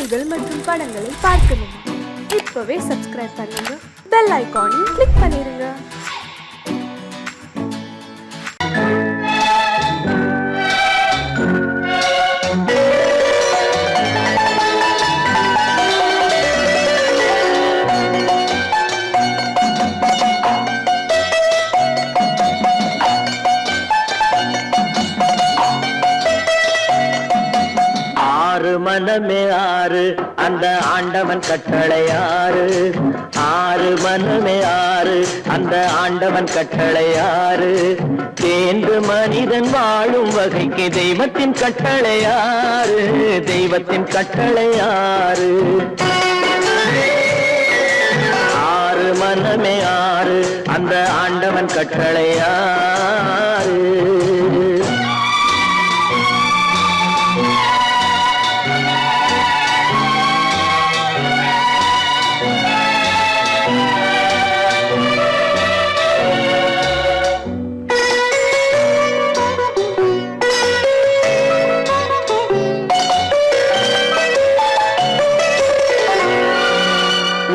பாடல்கள் மற்றும் படங்களை பார்க்கணுமா? இப்பவே சப்ஸ்கிரைப் பண்ணுங்க, பெல் ஐகானையும் கிளிக் பண்ணிருங்க. மனமே ஆறு அந்த ஆண்டவன் கட்டளை ஆறு. ஆறு மனமே ஆறு அந்த ஆண்டவன் கட்டளை ஆறு. தேர்ந்து மனிதன் வாழும் வகைக்கு தெய்வத்தின் கட்டளை ஆறு. தெய்வத்தின் கட்டளை ஆறு. ஆறு மனமே ஆறு அந்த ஆண்டவன் கட்டளை ஆறு.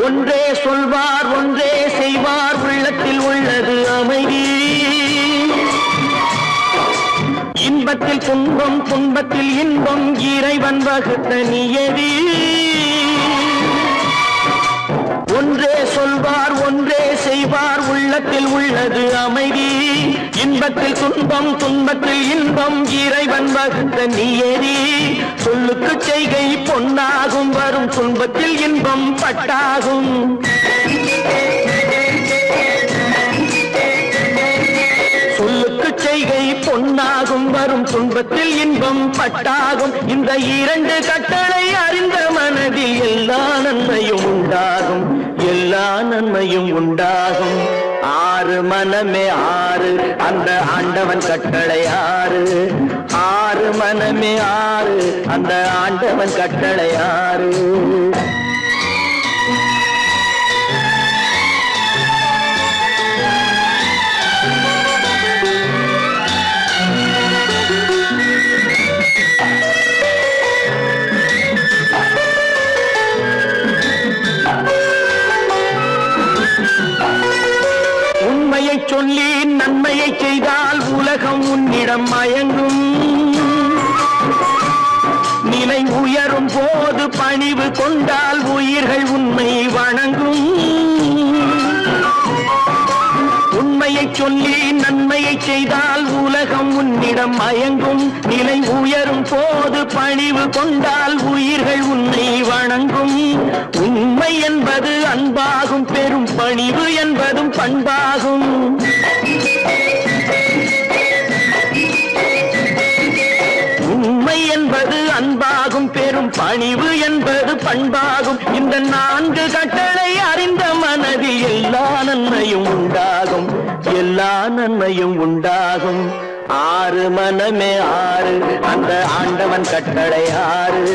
ஒன்றே சொல்வார் ஒன்றே செய்வார், உள்ளத்தில் உள்ளது அமைதி. இன்பத்தில் துன்பம் துன்பத்தில் இன்பம், இறைவன் வகுத்த நியதி. ஒன்றே சொல்வார் ஒன்றே செய்வார், உள்ளத்தில் உள்ளது அமைதி. இன்பத்தில் துன்பம் துன்பத்தில் இன்பம், இறைவன் வகுத்த நியதி. சொல்லுக்கு செய்கை பொன்னாகும், வரும் துன்பத்தில் இன்பம் பட்டாகும். சொல்லுக்கு செய்கை பொன்னாகும், வரும் துன்பத்தில் இன்பம் பட்டாகும். இந்த இரண்டு கட்டளை அறிந்த மனதில் எல்லா நன்மையும் உண்டாகும். எல்லா நன்மையும் உண்டாகும். ஆறு மனமே ஆறு அந்த ஆண்டவன் கட்டளை ஆறு. ஆறு மனமே ஆறு அந்த ஆண்டவன் கட்டளை ஆறு. உண்மையை சொல்லி நன்மையை செய்தால் உலகம் உன்னிடம் மயங்கும். நிலை உயரும் போது பணிவு கொண்டால் உயிர்கள் உன்னை வணங்கும். உண்மையை சொல்லி நன்மையை செய்தால் உலகம் உன்னிடம் மயங்கும். நிலை உயரும் போது பணிவு கொண்டால் உயிர்கள் உன்னை வணங்கும். உண்மை என்பது அன்பாகும், பெரும் பணிவு என்பதும் பண்பாகும். உண்மை என்பது அன்பாகும், பெரும் பணிவு என்பது பண்பாகும். இந்த நான்கு கட்டளை அறிந்த மனதில் எல்லா நன்மையும் உண்டாகும். எல்லா நன்மையும் உண்டாகும். ஆறு மனமே ஆறு அந்த ஆண்டவன் கட்டளை ஆறு.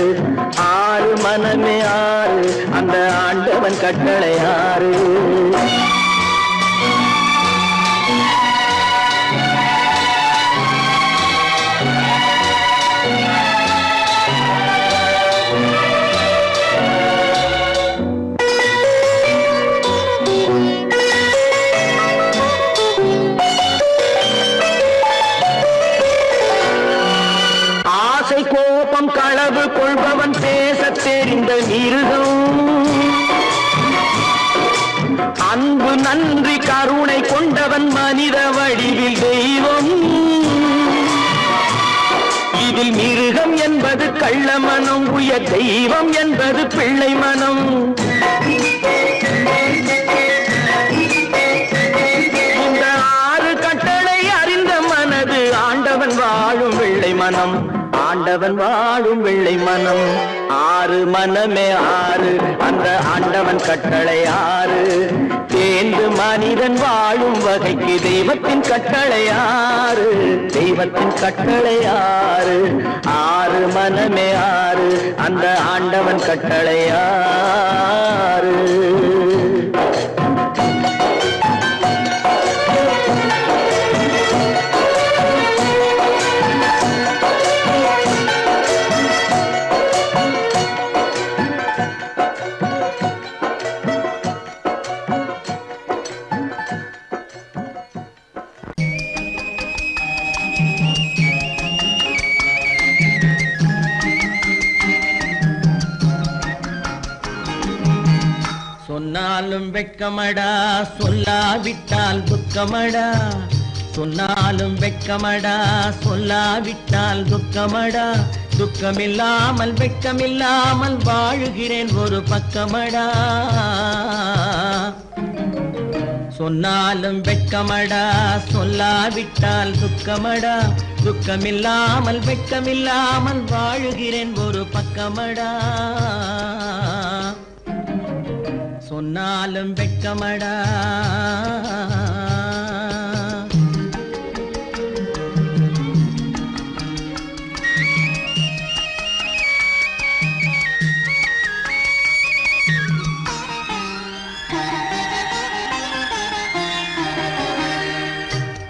ஆறு மனமே ஆறு அந்த ஆண்டவன் கட்டளை ஆறு. கோபம் களவு கொள்பவன் பேச தெரிந்த மிருகம். அன்பு நன்றி கருணை கொண்டவன் மனித வடிவில் தெய்வம். இதில் மிருகம் என்பது கள்ள மனம், உயர் தெய்வம் என்பது பிள்ளை மனம். இந்த ஆறு கட்டளை அறிந்த மனது ஆண்டவன் வாழும் வெள்ளை மனம். ஆண்டவன் வாழும் வெள்ளை மனம். ஆறு மனமே ஆறு அந்த ஆண்டவன் கட்டளை ஆறு. தேர்ந்து மனிதன் வாழும் வகைக்கு தெய்வத்தின் கட்டளை ஆறு. தெய்வத்தின் கட்டளை ஆறு. ஆறு மனமே ஆறு அந்த ஆண்டவன் கட்டளை ஆறு. சொன்னாலும் வெட்கமடா சொல்லாவிட்டால் துக்கமடா சொன்னாலும் வெட்கமடா சொல்லாவிட்டால் துக்கமடா துக்கமில்லாமல் வெட்கமில்லாமல் வாழுகிறேன் ஒரு பக்கமடா சொன்னாலும் வெட்கமடா சொல்லாவிட்டால் துக்கமடா துக்கமில்லாமல் வெட்கமில்லாமல் வாழுகிறேன் ஒரு பக்கமடா சொன்னாலும் வெட்கமடா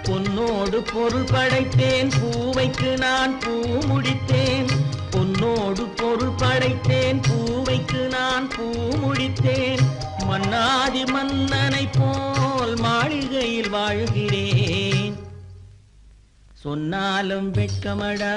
பொன்னோடு பொருள் படைத்தேன் பூவைக்கு நான் பூ முடித்தேன் பொன்னோடு பொருள் படைத்தேன் பூவைக்கு நான் பூ முடித்தேன் மன்னாதி மன்னனை போல் மாளிகையில் வாழ்கிறேன் சொன்னாலும் வெட்கமடா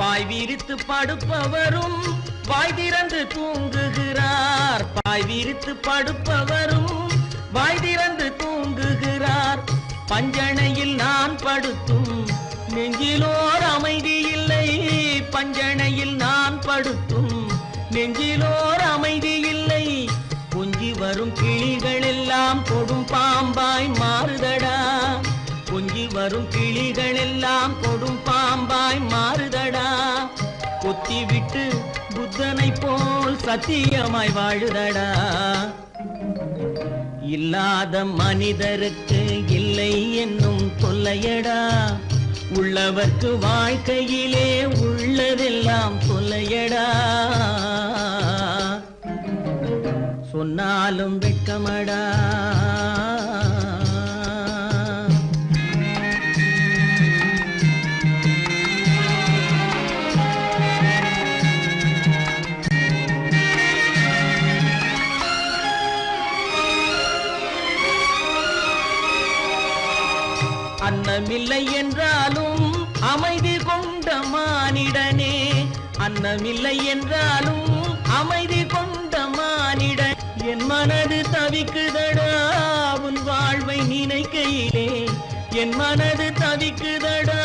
பாய் விரித்து படுப்பவரும் வாய் திறந்து தூங்குகிறார் பாய் விரித்து படுப்பவரும் வாய் திறந்து தூங்குகிறார் பஞ்சணையில் நான் படுத்தும் நெஞ்சிலோர் அமைதி இல்லை பஞ்சணையில் நான் படுத்தும் நெஞ்சிலோர் அமைதி இல்லை கொஞ்சி வரும் கிளிகள் எல்லாம் கொடும் பாம்பாய் மாறுதடா கொஞ்சி வரும் கிளிகள் எல்லாம் கொடும் பாம்பாய் மாறுதடா கொத்தி விட்டு புத்தனை போல் சத்தியமாய் வாழுதடா இல்லாத மனிதருக்கு இல்லை என்னும் தொல்லையடா உள்ளவர்க்கு வாழ்க்கையிலே உள்ளதெல்லாம் தொல்லையடா சொன்னாலும் வெட்கமடா அன்னமில்லை என்றாலும் அமைதி கொண்ட மானிடனே அன்னமில்லை என்றாலும் அமைதி கொண்ட மானிடன் என் மனது தவிக்குதடா உன் வாழ்வை நினைக்கையிலே என் மனது தவிக்குதடா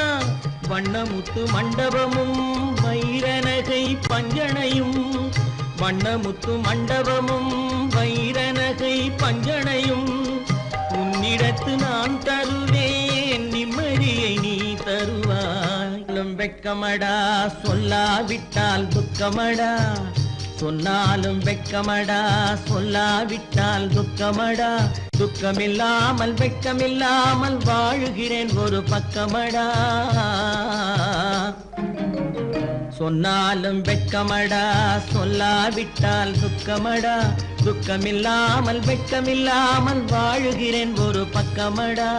வண்ணமுத்து மண்டபமும் வைரநகை பஞ்சனையும் வண்ணமுத்து மண்டபமும் வைரநகை பஞ்சனையும் உன்னிடத்து நான் தருவேன் நிம்மதியை நீ தருவாய் வெட்கமடா சொல்லாவிட்டால் துக்கமடா சொன்னாலும் வெட்கமடா சொல்லாவிட்டால் துக்கமடா துக்கமில்லாமல் வெட்கமில்லாமல் வாழுகிறேன் ஒரு பக்கமடா சொன்னாலும் வெட்கமடா சொல்லாவிட்டால் துக்கமடா துக்கமில்லாமல் வெட்கமில்லாமல் வாழுகிறேன் ஒரு பக்கமடா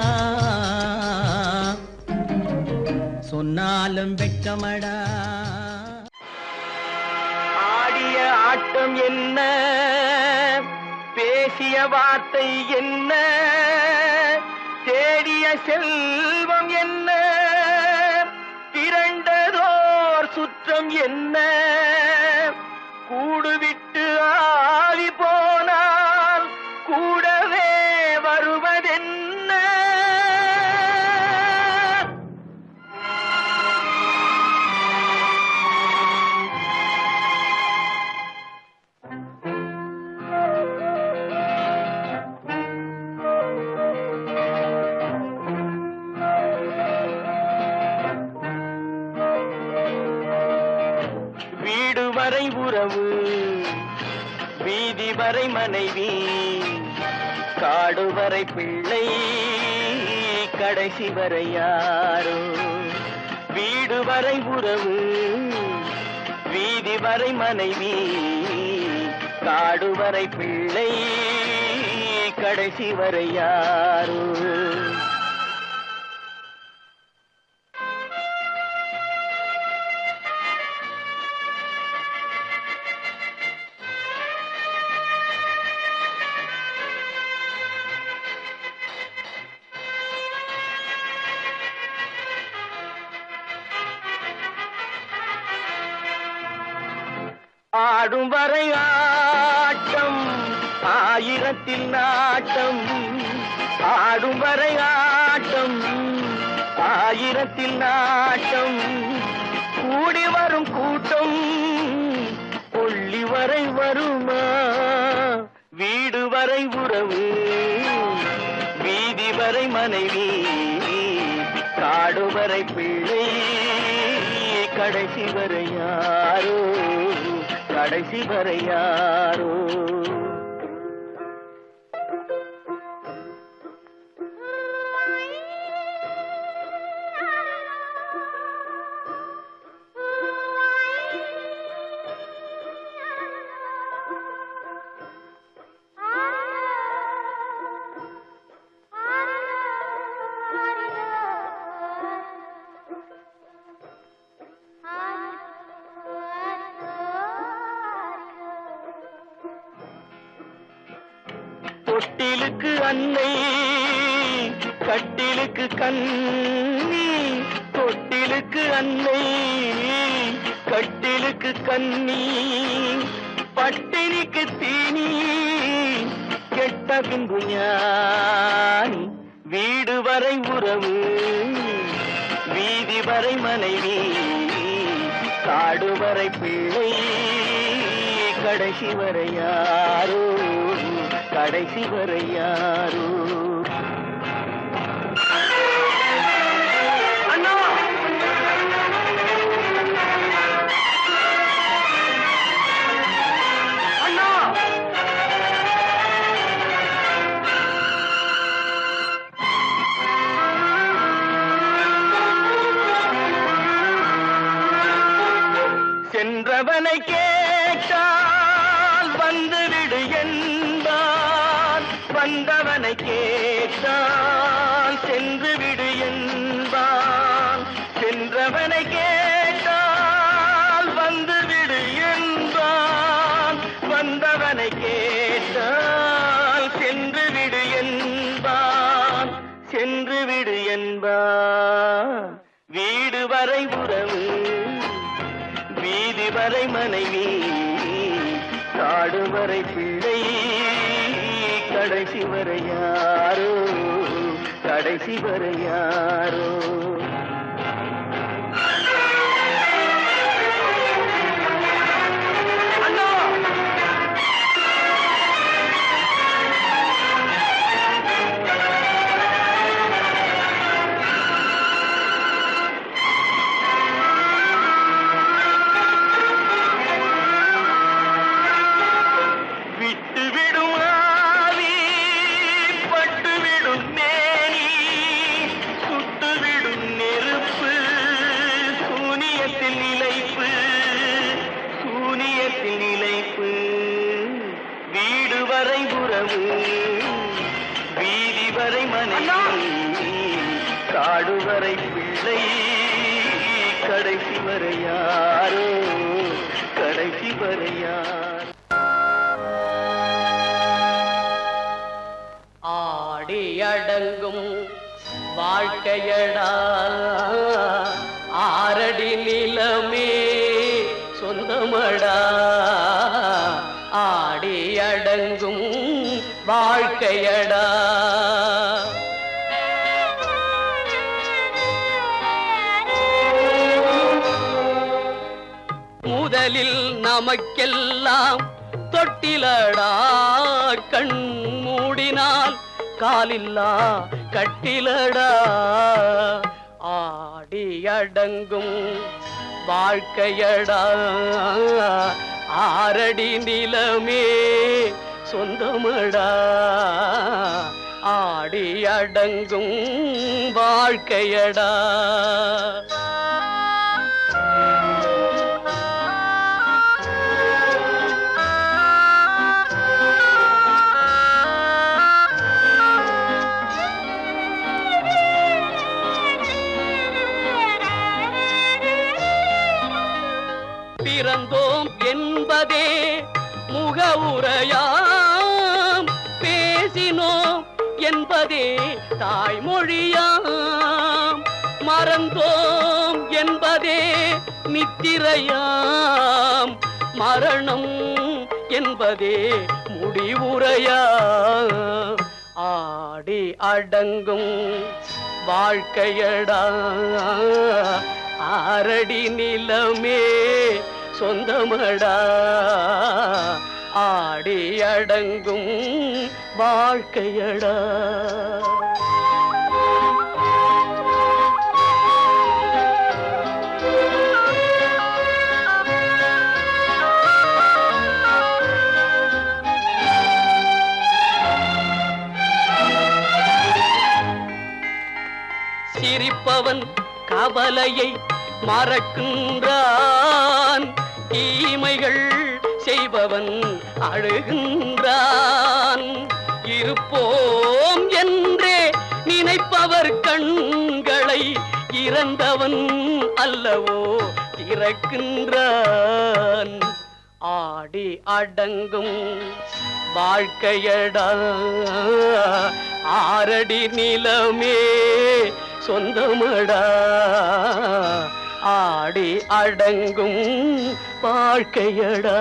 சொன்னாலும் வெட்கமடா ஆடிய ஆட்டம் என்ன பேசிய வார்த்தை என்ன தேடிய செல்வம் என்ன திரண்டதோர் சுற்றம் என்ன கூடுவிட்டு ஆவி போனால் கூடவே வருவதென்ன வீடு வரை உறவு வீதி வரை மனைவி காடு வரை பிள்ளை கடைசி வரை யாரோ வீடு வரை உறவு வீதி வரை மனைவி காடு வரை பிள்ளை கடைசி வரை யாரோ ஆடும் வரை ஆட்டம் ஆயிரத்தில் நாட்டம் ஆடும் வரை ஆட்டம் ஆயிரத்தில் நாட்டம் கூடி வரும் கூட்டம் கொள்ளி வரை வருமா வீடு வரை உறவு வீதி வரை மனைவி காடு வரை பிள்ளை கடைசி வரை யாரோ கடைசி வரை யாரோ தொட்டிலுக்கு அன்னை கட்டிலுக்கு கண்ணி தொட்டிலுக்கு அன்னை கட்டிலுக்கு கண்ணி பட்டினிக்கு தீனி கெட்ட பின்பு ஞானி வீடு வரை உறவு வீதி வரை மனைவி காடு வரை பிள்ளை கடைசி வரை யாரோ கடைசி வரை யாரோ அண்ணா அண்ணா சென்றவனை கேட்டால் வந்துவிடு என்பான் வந்தவனை கேட்டால் சென்று விடு என்பான் சென்றவனை கேட்டால் வந்துவிடு என்பான் வந்தவனை கேட்டால் சென்று விடு என்பான் சென்று விடு என்பான் வீடு வரை உறவு வீதி வரை மனைவி காடு வரை பிள்ளை கடைசி வரை யாரோ கடைசி வரை யாரோ அண்ணா வீடு வரை உறவு வீதி வரை மனைவி காடு வரை பிள்ளை கடைசி வரை யாரோ கடைசி வரை யாரோ ஆடி அடங்கும் வாழ்க்கையடா ஆரடி நிலமே சொந்தமடா ஆடி அடங்கும் வாழ்க்கையடா முதலில் நமக்கெல்லாம் தொட்டிலடா கண் மூடினால் காலில்லா கட்டிலடா ஆடி அடங்கும் வாழ்க்கையடா ஆரடி நிலமே சொந்தமடா ஆடி அடங்கும் வாழ்க்கையடா பிறந்தோம் என்பதே முகவுரையாம் பேசினோம் என்பதே தாய்மொழியாம் மறந்தோம் என்பதே நித்திரையாம் மரணம் என்பதே முடிவுரையா ஆடி அடங்கும் வாழ்க்கையடா ஆரடி நிலமே சொந்தமடா ஆடி அடங்கும் வாழ்க்கையடா சிரிப்பவன் கவலையை மறக்கின்றான் தீமைகள் செய்பவன் அழுகின்றான் இருப்போம் என்றே நினைப்பவர் கண்களை இறந்தவன் அல்லவோ திறக்கின்றான் ஆடி அடங்கும் வாழ்க்கையடா ஆரடி நிலமே சொந்தமடா ஆடி அடங்கும் வாழ்க்கையடா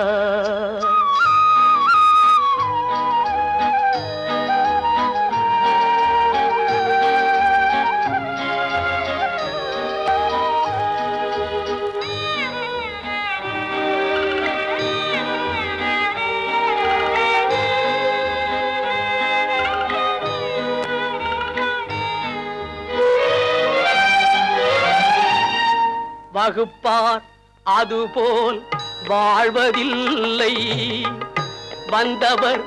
வகுப்பார் அதுபோல் வாழ்வதில்லை வந்தவர்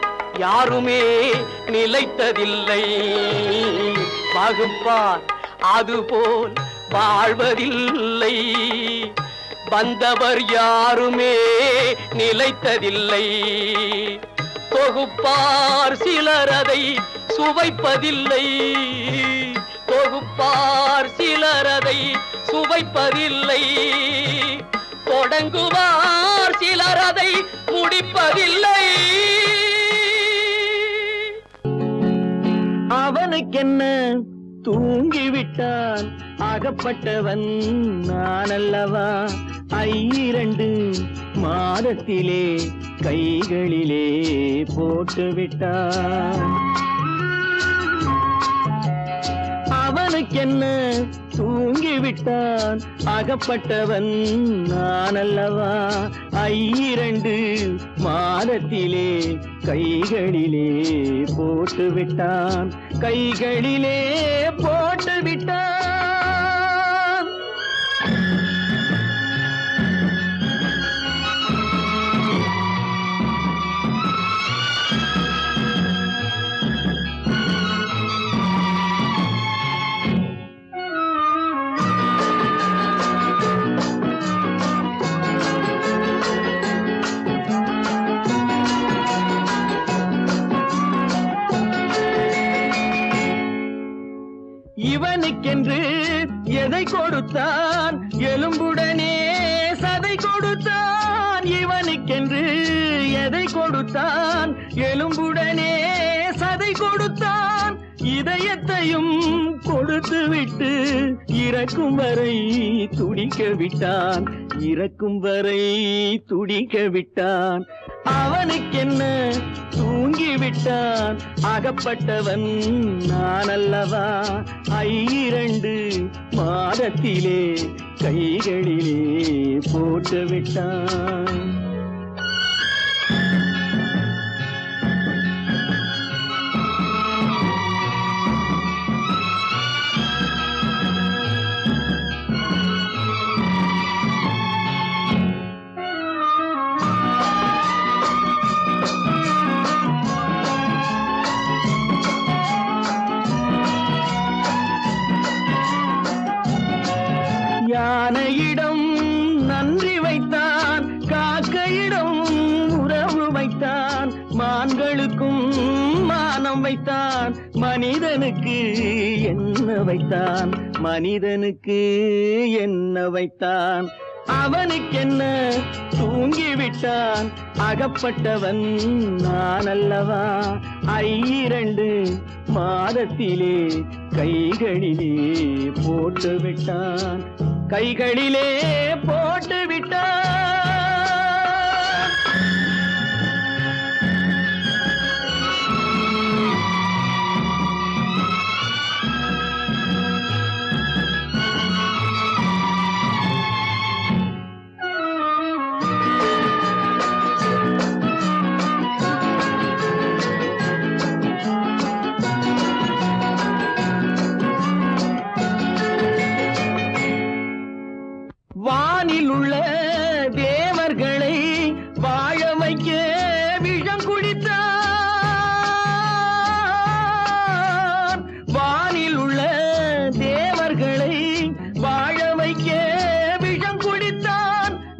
யாருமே நிலைத்ததில்லை வகுப்பார் அதுபோல் வாழ்வதில்லை வந்தவர் யாருமே நிலைத்ததில்லை தொகுப்பார் சிலர் அதை சுவைப்பதில்லை தொகுப்பார் சிலர் அதை சுவைப்பதில்லை தொடங்குவார் சிலர் அதை முடிப்பதில்லை அவனுக்கென்ன தூங்கிவிட்டான் அகப்பட்டவன் நான் அல்லவா 2 மாதத்திலே கைகளிலே போட்டுவிட்டான் அவனுக்கென்ன தூங்கிவிட்டான் அகப்பட்டவன் நான் அல்லவா 2 மாதத்திலே கைகளிலே போட்டுவிட்டான் கைகளிலே போட்டுவிட்டான் இவனுக்கென்று எதை கொடுத்தான் எலும்புடனே சதை கொடுத்தான் இவனுக்கென்று எதை கொடுத்தான் எலும்புடனே சதை கொடுத்தான் இதயத்தையும் கொடுத்து விட்டு இறக்கும் வரை துடிக்க விட்டான் இறக்கும் வரை துடிக்க விட்டான் அவனுக்கென்ன தூங்கிவிட்டான் அகப்பட்டவன் நான் அல்லவா 2 மாதத்திலே கைகளிலே போட்டுவிட்டான் யானையிடம் நன்றி வைத்தான் காக்கையிடம் உறவு வைத்தான் மான்களுக்கும் மானம் வைத்தான் மனிதனுக்கு என்ன வைத்தான் மனிதனுக்கு என்ன வைத்தான் அவனுக்கென்ன தூங்கிவிட்டான் அகப்பட்டவன் நான் அல்லவா 2 மாதத்திலே கைகளிலே போட்டுவிட்டான் கைகளிலே போட்டுவிட்டான்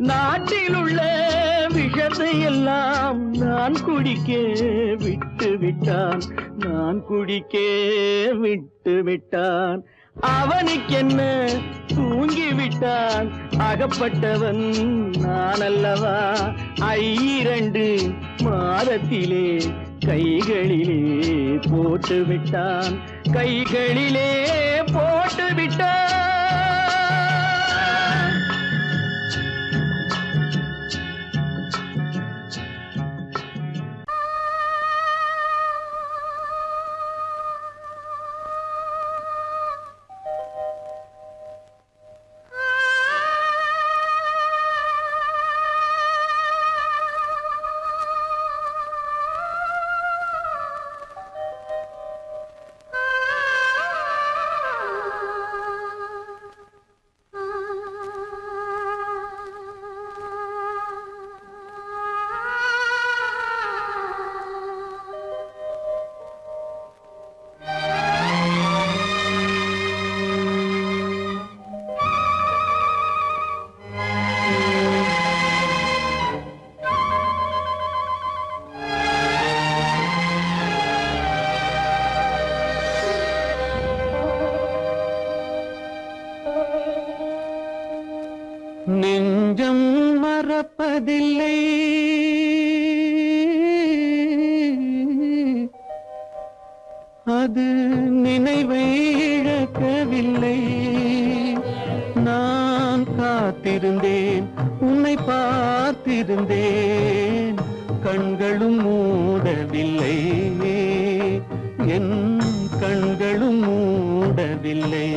நாட்டில் உள்ள விஷத்தை எல்லாம் நான் குடிக்க விட்டு விட்டான், நான் குடிக்க விட்டு விட்டான். அவனுக்கென்ன தூங்கிவிட்டான், அகப்பட்டவன் நான் அல்லவா. 2 மாதத்திலே கைகளிலே போட்டு விட்டான், கைகளிலே போட்டு விட்டான். நெஞ்சம் மறப்பதில்லை, அது நினைவை இழக்கவில்லை. நான் காத்திருந்தேன், உன்னை பார்த்திருந்தேன், கண்களும் மூடவில்லை, என் கண்களும் மூடவில்லை.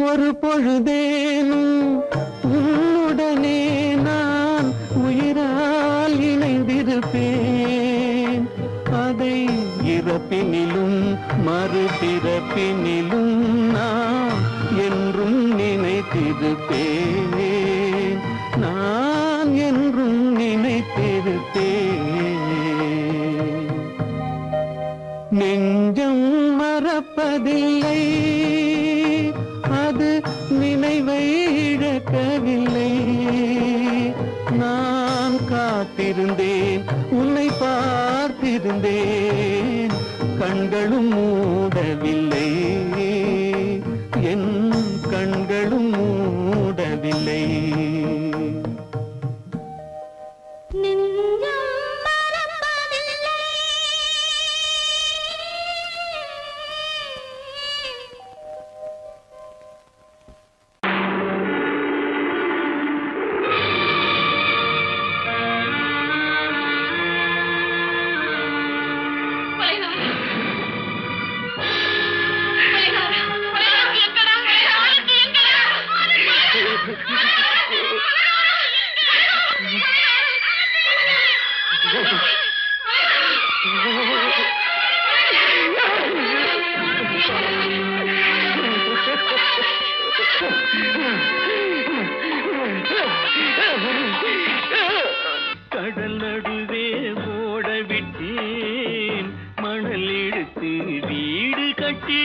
ஒரு பொழுதேனும் உன்னுடனே நான் உயிரால் இணைந்திருப்பேன். அதை இறப்பினிலும் மறுபிறப்பினிலும் நான் என்றும் நினைத்திருப்பேன், நான் என்றும் நினைத்திருப்பேன். நெஞ்சம் மறப்பதில்லை, அது நினைவை இழக்கவில்லை. நான் காத்திருந்தேன், உன்னை பார்த்திருந்தேன், கண்களும் மூடவில்லை, என் கண்களும் மூடவில்லை. கொலைகாரன் எடுத்து வீடு கட்டி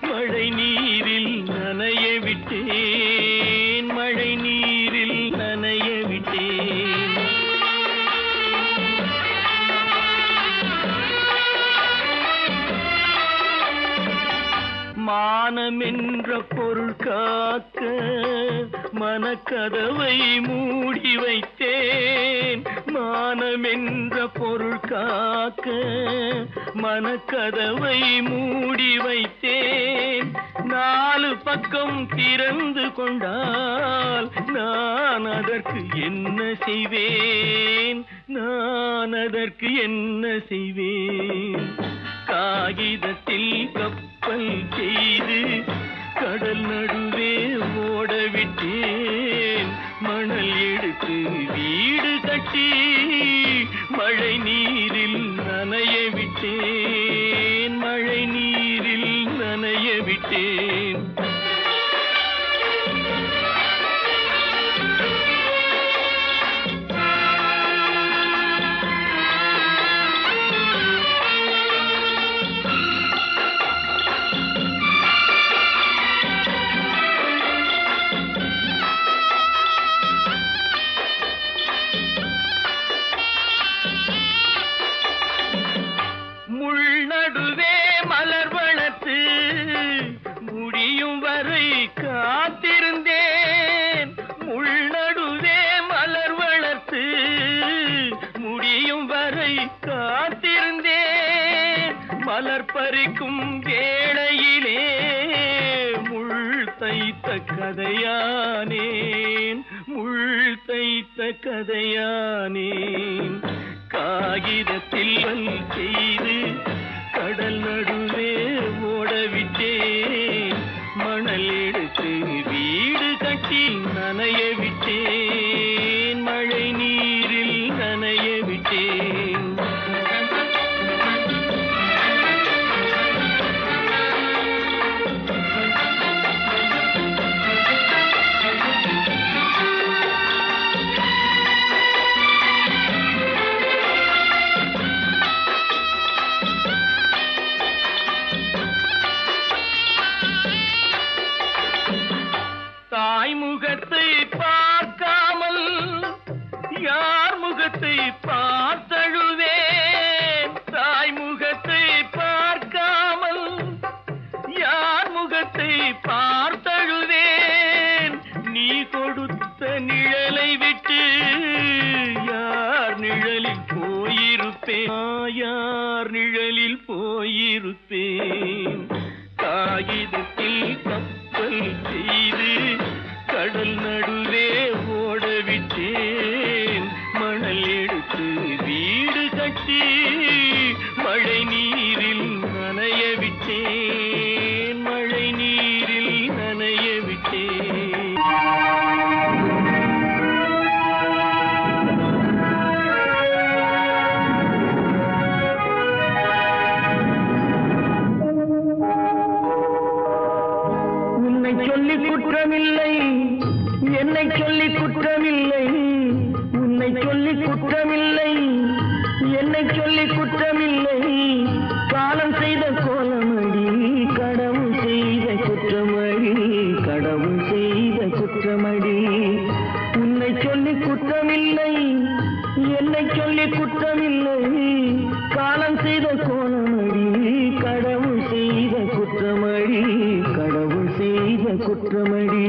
மழை நீரில் நனைய விட்டேன், மழை நீரில் நனைய விட்டேன். மானம் என்ற பொருள் காக்க மனக்கதவை மூடி வைத்தேன், மானம் என்ற பொருள் காக்க மனக்கதவை மூடி வைத்தேன். 4 பக்கம் திறந்து கொண்டால் நான் அதற்கு என்ன செய்வேன், நான் அதற்கு என்ன செய்வேன்? காகிதத்தில் கப்பல் செய்து கடல் நடுவே ஓடவிட்டேன், மணல் எடுத்து வீடு கட்டி மழை நீரில் நனைய விட்டேன், மழை நீரில் நனைய விட்டேன். நடுவே மலர் வளர்த்து முடியும் வரை காத்திருந்தேன், உள்நடுவே மலர் வளர்த்து முடியும் வரை காத்திருந்தேன். மலர் பறிக்கும் வேளையிலே முள் தைத்த கதையானேன், முள் தைத்த கதையானேன். காகிதத்தில் செய்து கடல் நடுவே ஓடவிட்டேன், மணல் எடுத்து வீடு கட்டி நனைய விட்டேன், மழை நீரில் நனைய விட்டேன். தாய் முகத்தை பார்க்காமல் யார் முகத்தை பார்த்தழுவேன், தாய் முகத்தை பார்க்காமல் யார் முகத்தை பார்த்தழுவேன். நீ கொடுத்த நிழலை விட்டு யார் நிழலில் போயிருப்பேன், யார் நிழலில் போயிருப்பேன். காகிதத்தில் கப்பல் செய்து கடல் நடுவே ஓடவிட்டேன், மணல் எடுத்து வீடு கட்டி மழை நீரில் நனைய விட்டேன், மழை நீரில் நனைய விட்டேன். உன்னை சொல்லி குற்றமில்லை, என்னை சொல்லி குற்றமில்லை, உன்னை சொல்லி குற்றமில்லை, என்னை சொல்லி குற்றமில்லை. காலம் செய்த கோலமடி, கடவுள் செய்த குற்றமடி, கடவுள் செய்த குற்றமடி. உன்னை சொல்லி குற்றமில்லை, என்னை சொல்லி குற்றமில்லை. காலம் செய்த கோலமடி, கடவுள் செய்த குற்றமடி, கடவுள் செய்த குற்றமடி.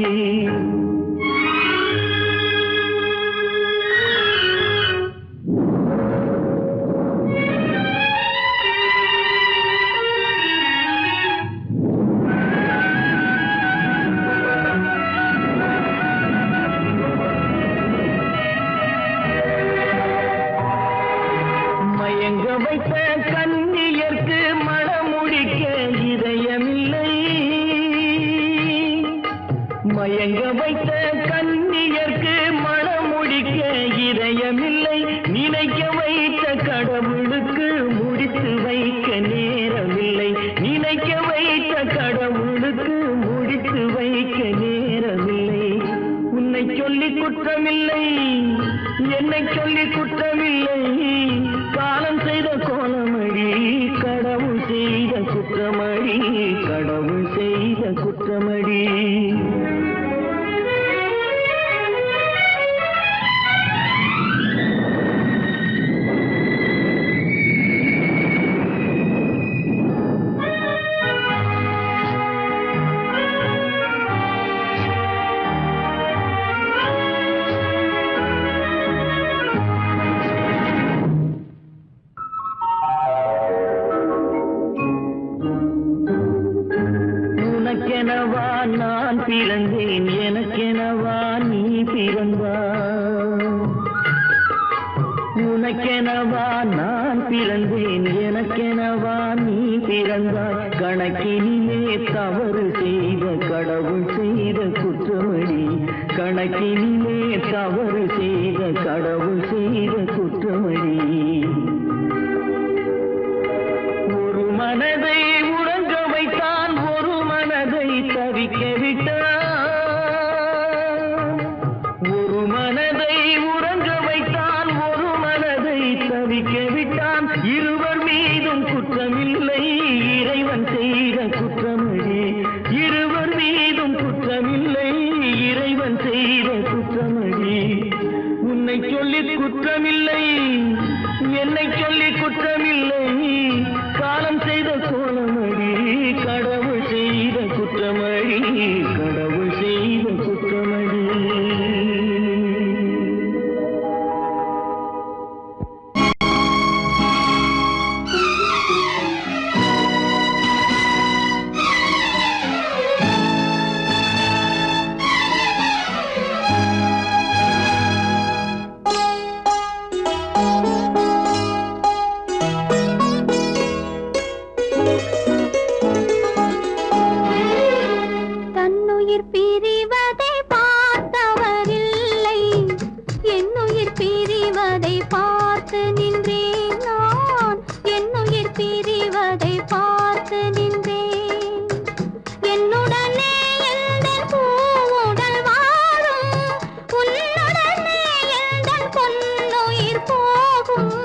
மயங்க வைத்த கன்னியர்க்கு மணமுடிக்க இதயமில்லை, மயங்க வைத்த கன்னியர்க்கு மணமுடிக்க இதயமில்லை. நினைக்க வைத்த கடவுளுக்கு முடித்து வைக்க நேரமில்லை, நினைக்க வைத்த கடவுளுக்கு முடித்து வைக்க நேரமில்லை. உன்னை சொல்லி குற்றமில்லை, என்னை சொல்லி குற்றமில்லை. காலம் செய்த கோலமடி, கடவுள் உனக்கெனவா நான் பிறந்தேன், எனக்கெனவா நீ பிறந்தாய். உனக்கெனவா நான் பிறந்தேன், எனக்கெனவா நீ பிறந்தாய். கணக்கினிலே தவறு செய்த கடவுள் செய்த குற்றமடி, கணக்கினிலே தவறு செய்த கடவுள் செய்த குற்றமடி. ஒரு மனதை உறங்க வைத்தான், ஒரு மனதை தவிக்க விட்டான். ஒரு மனதை உறங்க வைத்தான், ஒரு மனதை தவிக்க விட்டான். இருவர் மீதும் குற்றமில்லை, இறைவன் செய்த குற்றமடி. இருவர் மீதும் குற்றமில்லை, இறைவன் செய்த குற்றமடி. உன்னை சொல்லி குற்றமில்லை, என்னை சொல்லி குற்றமில்லை, காலம் செய்த கோலமடி. கடவுள் செய்த குற்றமடி, கடவுள் செய்த குற்றமடி. தன்னுயிர் பிரிவதை பார்த்தவரில்லை, என்னுயிர் பிரிவதை பார்த்து நின்றேன் நான். என்னுயிர் பிரிவதை பார்த்து நின்றேன். என்னுடனே எந்தன் பூவுடல் வாழும், உன்னுடனே எந்தன் பொன்னுயிர் போகும்.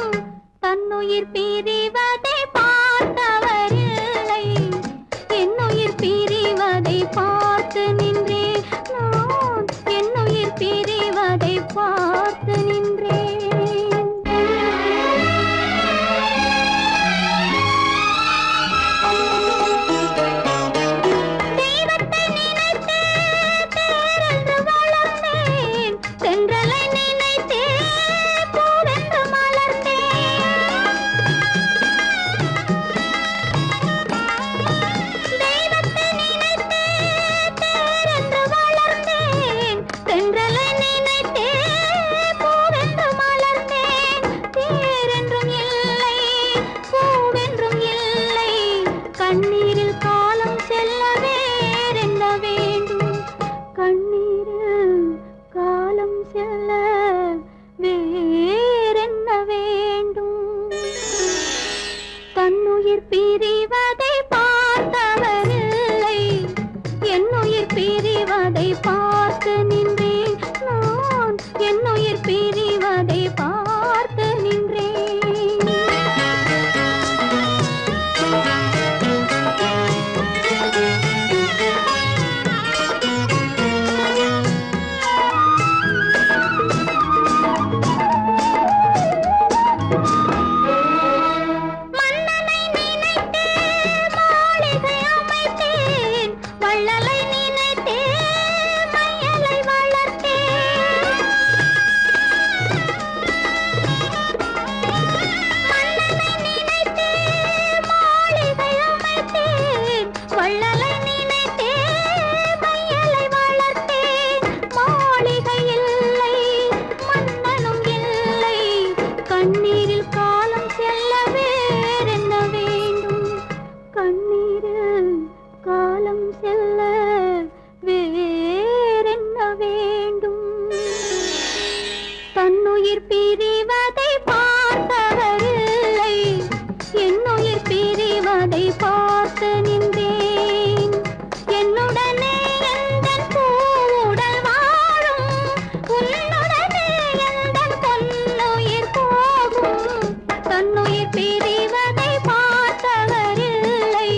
தன்னுயிர் பிரிவதை பார்த்தவரில்லை, என்னுயிர் பிரிவதை பார்த்து நின்றேன் நான். என்னுயிர் பிரிவதை பார்த்து நின்றேன். தெய்வத்தை நினைத்தே தேரென்று வளர்ந்தேன், தென்றலை நினைத்தே பூவென்று மலர்ந்தேன். தெய்வத்தை நினைத்தே தேரென்று வளர்ந்தேன், தென்றலை நினைத்தே பூவென்று மலர்ந்தேன். தேரென்றும் இல்லை, பூவென்றும் இல்லை, கண்ணீரில் காலம் செல்ல வேறென்ன வேண்டும். கண்ணீரில் காலம் செல்ல வேறென்ன வேண்டும். தன்னுயிர் பிரிவதை பார்த்தவரில்லை, என்னுயிர் பிரிவதை பார்த்து நின்றேன் நான். என்னுயிர் பிரிவதை பார்த்து நின்றேன். மன்னனை நினைத்தே மாளிகை அமைத்தேன், வள்ளலை நினைத்தே மையலை வளர்த்தேன். மன்னனை நினைத்தே மாளிகை அமைத்தேன், வள்ளலை நினைத்தே மையலை வளர்த்தேன். மாளிகை இல்லை, மன்னனும் இல்லை, கண்ணீரில் காலம் செல்ல வேறென்ன வேண்டும். கண்ணீரில் காலம் செல்ல வேறென்ன வேண்டும். தன்னுயிர் பிரிவதை பார்த்தவரில்லை, என்னுயிர் பிரிவதை பார்த்து நின்றேன். என்னுடனே எந்தன் பூவுடல் வாழும், உன்னுடனே எந்தன் பொன்னுயிர் போகும். தன்னுயிர் பிரிவதை பார்த்தவரில்லை,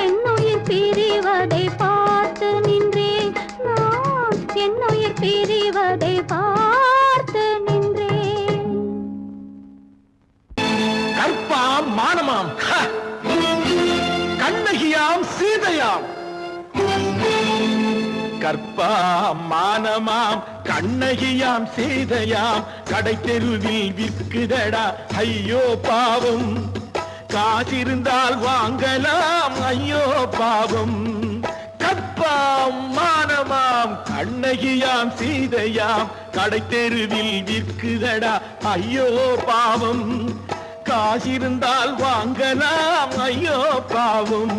என்னுயிர் பிரிவதை பார்த்து நின்றேன் நான். என்னுயிர் பிரிவதை பார்த்து நின்றேன். கற்பாம் மானமாம், கண்ணகியாம் சீதையாம். கற்பாம் மானமாம், கண்ணகியாம் சீதையாம். கடை தெருவில் விற்குதடா ஐயோ பாவம். காசிருந்தால் வாங்கலாம் ஐயோ பாவம். கற்ப கற்பாம் மானமாம் கண்ணகியாம் சீதையாம் கடை தெருவில் விற்குதடா ஐயோ பாவம் காசிருந்தால் வாங்கலாம் ஐயோ பாவம்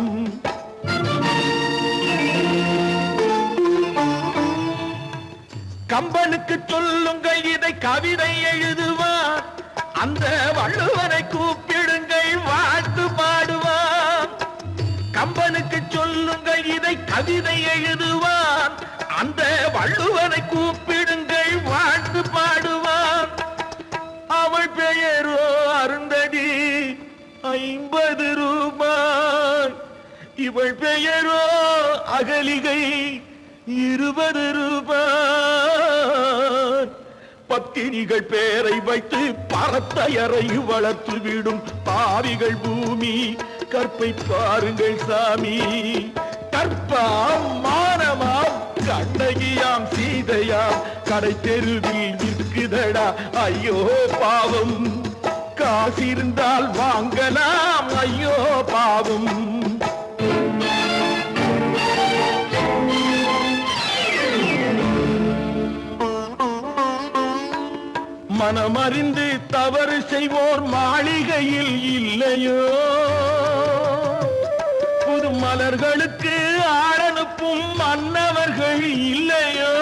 கம்பனுக்கு சொல்லுங்கள் இதை கவிதை எழுதுவார் அந்த வள்ளுவனை கூப்பிடுங்கள் வாழ்த்து பாடுவார் கம்பனுக்கு சொல்லுங்கள் இதை கவிதை எழுதுவார் அந்த வள்ளுவனை கூப்பிடுங்கள் வாழ்த்து பாடுவார் அவள் பெயரோ அருந்ததி 50 ரூபாய் இவள் பெயரோ அகலிகை 20 ரூபாய் பத்தினிகள் பேரை வைத்து பரத்தையறை வளர்த்து விடும் பாவிகள் பூமி கற்பை பாருங்கள் சாமி கற்பாம் மானமாம் கண்ணகியாம் சீதையாம் கடை தெருவில் விற்குதடா ஐயோ பாவம் காசிருந்தால் வாங்கலாம் ஐயோ பாவம் மனமறிந்து தவறு செய்வோர் மாளிகையில் இல்லையோ புது மலர்களுக்கு ஆளனுப்பும் மன்னவர்கள் இல்லையோ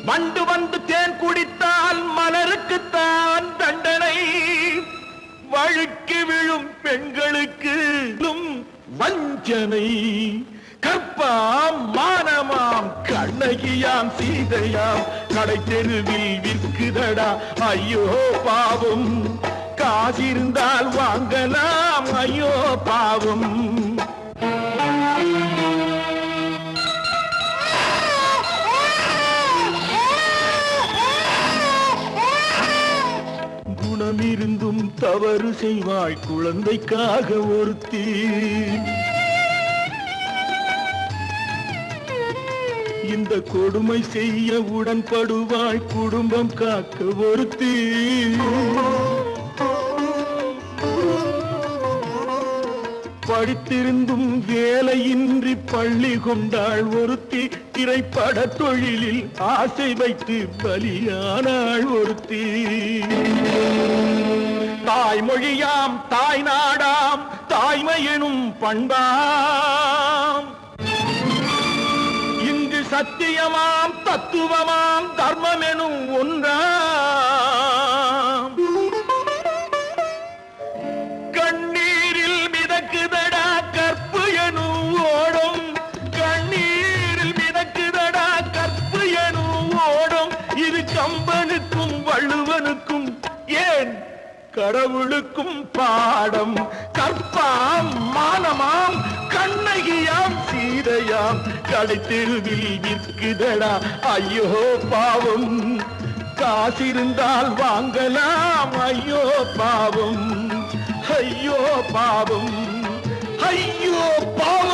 வண்டு வந்து தேன் குடித்தால் மலருக்குத்தான் தண்டனை வழுக்கி விழும் பெண்களுக்கு வஞ்சனை கற்பாம் மானமாம் கண்ணகியாம் சீதையாம் கடை தெருவில் விற்குதடா ஐயோ பாவம் காசிருந்தால் வாங்கலாம் ஐயோ பாவம் குணமிருந்தும் தவறு செய்வாய் குழந்தைக்காக ஒருத்தி இந்த கொடுமை செய்ய உடன்படுவாய் குடும்பம் காக்க ஒருத்தி படித்திருந்தும் வேலையின்றி பள்ளி கொண்டாள் ஒருத்தி திரைப்பட தொழிலில் ஆசை வைத்து பலியானாள் ஒருத்தி தாய்மொழியாம் தாய் நாடாம் தாய்மையெனும் பண்பாம் சத்தியமாம் தத்துவமாம் தர்மம் எனும் ஒன்றாம் கண்ணீரில் மிதக்குதடா கற்பு எனும் ஓடும் கண்ணீரில் மிதக்குதடா கற்பு எனும் ஓடும் இது கம்பனுக்கும் வள்ளுவனுக்கும் ஏன் கடவுளுக்கும் பாடம் கற்பாம் மானமாம் கண்ணகியாம் சீதையாம் கடை தெருவில் விற்குதடா ஐயோ பாவம் காசிருந்தால் வாங்கலாம் ஐயோ பாவம் ஐயோ பாவம் ஐயோ பாவம்